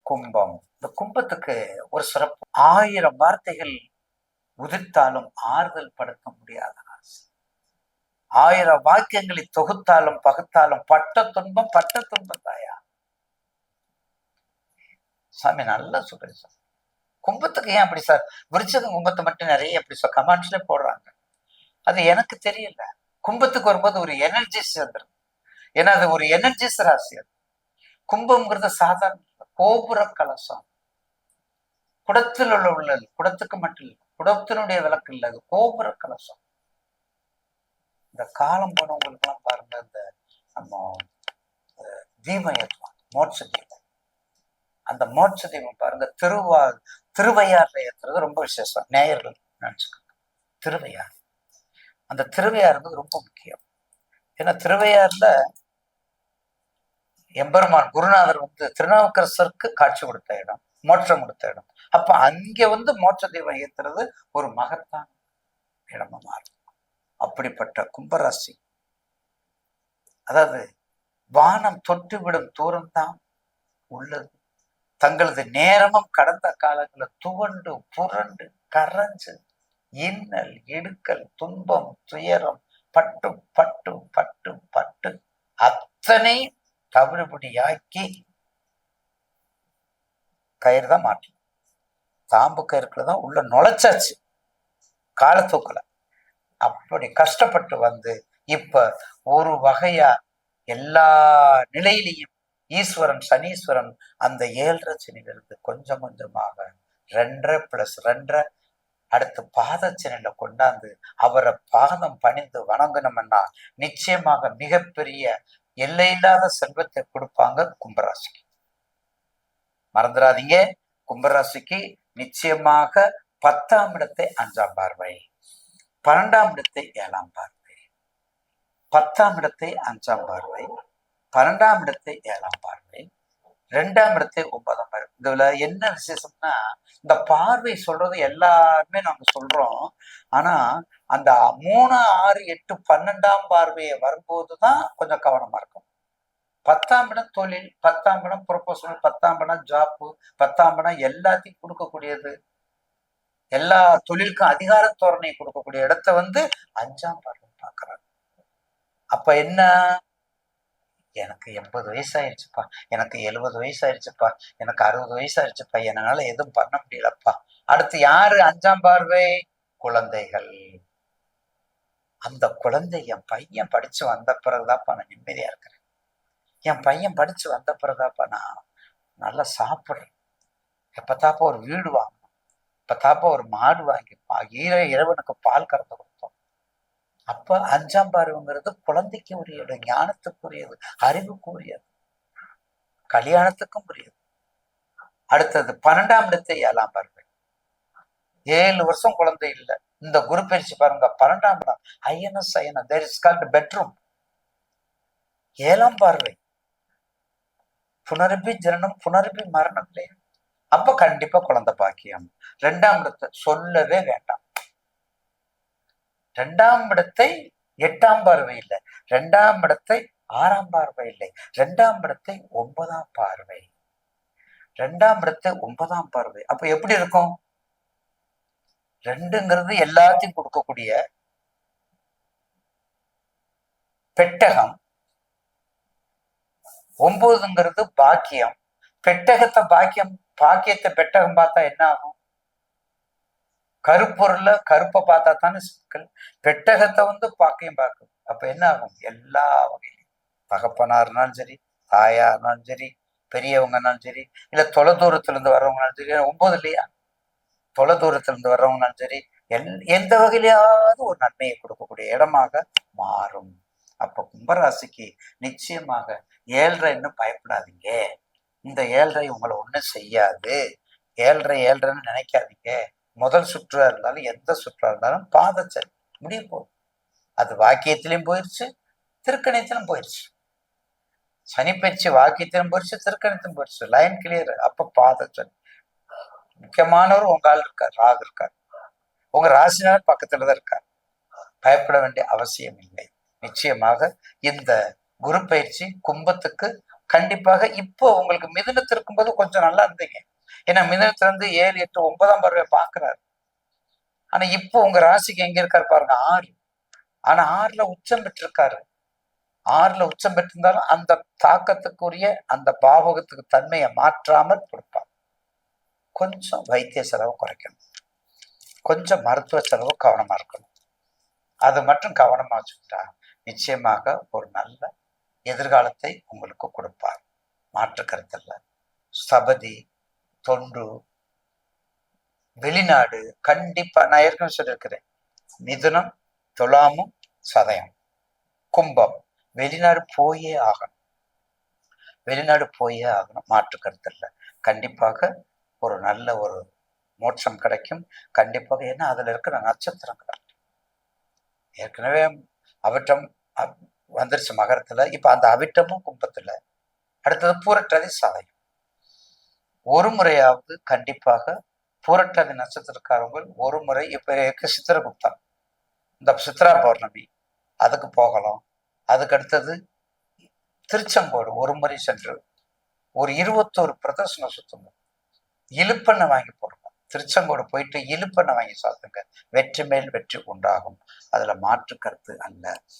கும்பம். இந்த கும்பத்துக்கு ஒரு சிறப்பு. 1000 வார்த்தைகள் உதிர்த்தாலும் ஆறுதல் படுத்த முடியாத ராசி. 1000 வாக்கியங்களை தொகுத்தாலும் பகுத்தாலும் பட்ட துன்பம் தாயா. சாமி நல்லா சொல்றேன் சார். கும்பத்துக்கு ஏன் அப்படி சார்? விருச்சிக கும்பத்தை மட்டும் நிறைய எப்படி சார் கமெண்ட்ஸ்ல போடுறாங்க. அது எனக்கு தெரியல. கும்பத்துக்கு வரும்போது ஒரு எனர்ஜிஸ் வந்துடும். ஏன்னா அது ஒரு எனர்ஜிஸ் ராசி. அது கும்பம்ங்கிறது சாதாரண கோபுர கலசம். குடத்தில் உள்ள குடத்துக்கு மட்டும் இல்லை, குடத்தினுடைய விளக்கு இல்லை, அது கோபுர கலசம். இந்த காலம் போனவங்களுக்கு எல்லாம் பாருங்க, இந்த நம்ம தீபம் ஏற்றுவாங்க, மோட்ச தீபம். அந்த மோட்ச தீபம் பாருங்க, திருவையாறுல ஏற்றுறது ரொம்ப விசேஷம். நேயர்கள் நினைச்சுக்கோங்க, திருவையாறு. அந்த திருவையாறுங்கிறது ரொம்ப முக்கியம். ஏன்னா திருவையாறுல எம்பெருமான் குருநாதர் திருநாவுக்கரசருக்கு காட்சி கொடுத்த இடம், மோட்சம் கொடுத்த இடம். அப்ப அங்க மோட்ச தீபம் ஏத்துறது ஒரு மகத்தான இடமா மாறும். அப்படிப்பட்ட கும்பராசி, அதாவது வானம் தொட்டுவிடும் தூரம் தான் உள்ளது. தங்களது நேரமும் கடந்த காலங்களில் துவண்டு புரண்டு கரைஞ்சு இன்னல் இடுக்கல் துன்பம் துயரம் பட்டு பட்டு பட்டு பட்டு அத்தனை தவிடுபடியாக்கி கயிறு தான் மாட்டணும். தாம்பு கயிறுக்குள்ளதான் உள்ள நுழைச்சாச்சு, கால தூக்கல. அப்படி கஷ்டப்பட்டு இப்ப ஒரு வகையா எல்லா நிலையிலையும் ஈஸ்வரன் சனீஸ்வரன் அந்த 7.5 சனிலிருந்து கொஞ்சம் கொஞ்சமாக 2.5+2 அடுத்து பாதச்சனில கொண்டாந்து அவரை பாதம் பணிந்து வணங்கணும்னா நிச்சயமாக மிகப்பெரிய எல்லையில்லாத செல்வத்தை கொடுப்பாங்க கும்பராசிக்கு. மறந்துடாதீங்க, கும்பராசிக்கு நிச்சயமாக 10ஆம் இடத்தை 5ஆம் பார்வை, 12ஆம் இடத்தை 7ஆம் பார்வை, 10ஆம் இடத்தை 5ஆம் பார்வை, 12ஆம் இடத்தை 7ஆம் பார்வை, 2ஆம் இடத்தை 9ஆம் பார்வை. இதுல என்ன விசேஷம்னா, இந்த பார்வை சொல்றது எல்லாருமே நாங்க சொல்றோம். ஆனா அந்த 3, 6, 8, 12ஆம் பார்வையை வரும்போதுதான் கொஞ்சம் கவனமா இருக்கும். 10ஆம் இடம் தொழில், 10ஆம் இடம் ப்ரொபோசல், 10ஆம் இடம் ஜாப்பு, 10ஆம் இடம் எல்லாத்தையும் கொடுக்கக்கூடியது. எல்லா தொழிலுக்கும் அதிகார தோரணை கொடுக்கக்கூடிய இடத்த 5ஆம் பார்வை பார்க்கறாங்க. அப்ப என்ன, எனக்கு 80 வயசாயிருச்சுப்பா, எனக்கு 70 வயசாயிருச்சுப்பா, எனக்கு 60 வயசாயிருச்சுப்பா, என்னால எதுவும் பண்ண முடியலப்பா. அடுத்து யாரு 5ஆம் பார்வை? குழந்தைகள். அந்த குழந்தை என் பையன் படிச்சு வந்த பிறகுதாப்பா நான் நிம்மதியா இருக்கிறேன். என் பையன் படிச்சு வந்த பிறகுதாப்பா நான் நல்லா சாப்பிடுறேன். எப்பத்தாப்பா ஒரு வீடு வாங்கணும், இப்பத்தாப்பா ஒரு மாடு வாங்கி இறைவனுக்கு பால் கறந்து கொடுத்தோம். அப்ப 5ஆம் பார்வைங்கிறது குழந்தைக்கு உரியது, ஞானத்துக்குரியது, அறிவுக்குரியது, கல்யாணத்துக்கும் உரியது. அடுத்தது 12ஆம் இடத்தை 7ஆம் பார்வை. 7 வருஷம் குழந்தை இல்லை. இந்த குரு பயிற்சி பாருங்க, 12ஆம் இடம் INS there is called bedroom. 7ஆம் பார்வை புனரபி ஜனனம் புனரபி மரணம் இல்லையா? அப்ப கண்டிப்பா குழந்தை பாக்கியம். 2ஆம் இடத்தை சொல்லவே வேண்டாம். 2ஆம் இடத்தை 8ஆம் பார்வை இல்லை, 2ஆம் இடத்தை 6ஆம் பார்வை இல்லை, 2ஆம் இடத்தை 9ஆம் பார்வை, 2ஆம் இடத்தை 9ஆம் பார்வை. அப்ப எப்படி இருக்கும்? 2ங்கிறது எல்லாத்தையும் கொடுக்கக்கூடிய பெட்டகம், 9ங்கிறது பாக்கியம். பெட்டகத்தை பாக்கியத்தை பெட்டகம் பார்த்தா என்ன ஆகும்? கருப்பொருள்ல கருப்பை பார்த்தா தானே சிக்கல். பெட்டகத்தை பாக்கியம் பார்க்கும். அப்ப என்ன ஆகும்? எல்லா வகையிலும் தகப்பனா இருந்தாலும் சரி, தாயா இருந்தாலும் சரி, பெரியவங்கனாலும் சரி, இல்ல தொலை தூரத்துல இருந்து வர்றவங்கனாலும் சரி, 9 இல்லையா, தொலை தூரத்துல இருந்து வர்றவங்கனாலும் சரி, எந்த வகையிலாவது ஒரு நன்மையை கொடுக்கக்கூடிய இடமாக மாறும். அப்ப கும்பராசிக்கு நிச்சயமாக 7.5 பயப்படாதீங்க. இந்த 7.5 உங்களை ஒண்ணும் செய்யாது. 7.5 நினைக்காதீங்க. முதல் சுற்றா இருந்தாலும் எந்த சுற்றா இருந்தாலும் பாதச்சனி முடிய போகும். அது வாக்கியத்திலையும் போயிடுச்சு, திருக்கணியத்திலும் போயிடுச்சு. சனிப்பயிற்சி வாக்கியத்திலும் போயிடுச்சு, திருக்கணியத்திலும் போயிடுச்சு. Line clear. அப்ப பாதச்சனி முக்கியமானவர் உங்க ஆள் இருக்கார், ராகு இருக்கார், உங்க ராசினால பக்கத்துலதான் இருக்கார். பயப்பட வேண்டிய அவசியம் இல்லை. நிச்சயமாக இந்த குரு பயிற்சி கும்பத்துக்கு கண்டிப்பாக இப்போ உங்களுக்கு மிதுனத்து இருக்கும்போது கொஞ்சம் நல்லா இருந்தீங்க. ஏன்னா மிதுனத்துல இருந்து 7, 8, 9ஆம் பார்வையை பார்க்கிறாரு. ஆனா இப்போ உங்க ராசிக்கு எங்க இருக்காரு பாருங்க, 6. ஆனா 6ல உச்சம் பெற்றிருக்காரு. 6ல உச்சம் பெற்றிருந்தாலும் அந்த தாக்கத்துக்குரிய அந்த பாவகத்துக்கு தன்மையை மாற்றாமல் கொடுப்பார். கொஞ்சம் வைத்திய செலவு குறைக்கணும், கொஞ்சம் மருத்துவ செலவு கவனமா இருக்கணும். அது மட்டும் கவனமா வச்சுக்கிட்டா நிச்சயமாக ஒரு நல்ல எதிர்காலத்தை உங்களுக்கு கொடுப்பார். மாற்று கருத்தல்ல. சபதி, தொண்டு, வெளிநாடு கண்டிப்பா நான் ஏற்கனவே சொல்லியிருக்கிறேன். மிதுனம், துலாமும், சதயம், கும்பம் வெளிநாடு போயே ஆகணும். வெளிநாடு போயே ஆகணும். மாற்று கருத்தல்ல. கண்டிப்பாக ஒரு நல்ல ஒரு மோட்சம் கிடைக்கும். கண்டிப்பாக. ஏன்னா அதுல இருக்கிற நட்சத்திரங்கள் ஏற்கனவே அவிட்டம் வந்துருச்சு மகரத்துல. இப்ப அந்த அவிட்டமும் கும்பத்துல, அடுத்தது பூரட்டாதி சதயம். ஒரு முறையாவது கண்டிப்பாக பூரட்டாதி நட்சத்திரக்காரங்கள் ஒரு முறை இப்ப சித்திரகுப்தம், இந்த சித்ரா பௌர்ணமி அதுக்கு போகலாம். அதுக்கு அடுத்தது திருச்செங்கோடு ஒரு முறை சென்று ஒரு 21 பிரதர்சனம் சுத்துங்க. இழுப்பெண்ணெய் வாங்கி போடுங்க. திருச்செங்கோடு போயிட்டு இழுப்பெண்ணெய் வாங்கி சாப்பிடுங்க. வெற்றி மேல் வெற்றி உண்டாகும். அதுல மாற்று கருத்து அல்ல.